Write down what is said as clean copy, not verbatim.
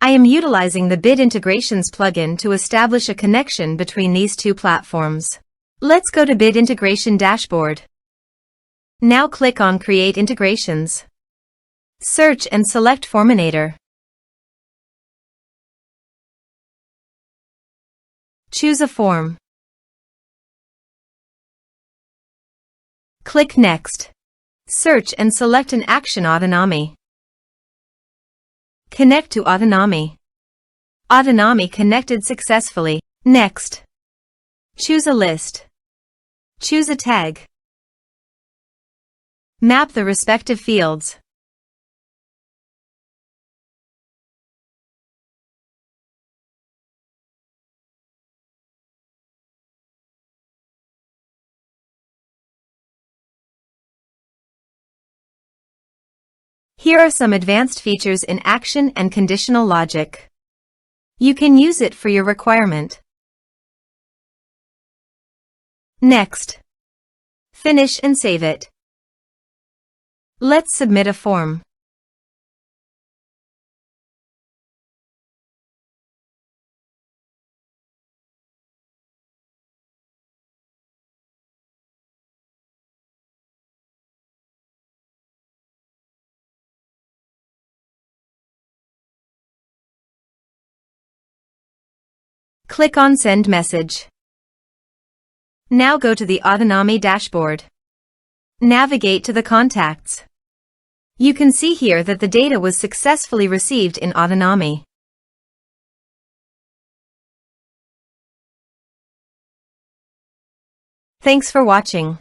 I am utilizing the Bit Integrations plugin to establish a connection between these two platforms. Let's go to Bit Integration Dashboard. Now click on Create Integrations. Search and select Forminator. Choose a form. Click Next. Search and select an action Autonomy. Connect to Autonomy. Autonomy connected successfully. Next. Choose a list. Choose a tag. Map the respective fields. Here are some advanced features in action and conditional logic. You can use it for your requirement. Next. Finish and save it. Let's submit a form. Click on Send Message. Now go to the Autonomy dashboard. Navigate to the contacts. You can see here that the data was successfully received in Autonomy. Thanks for watching.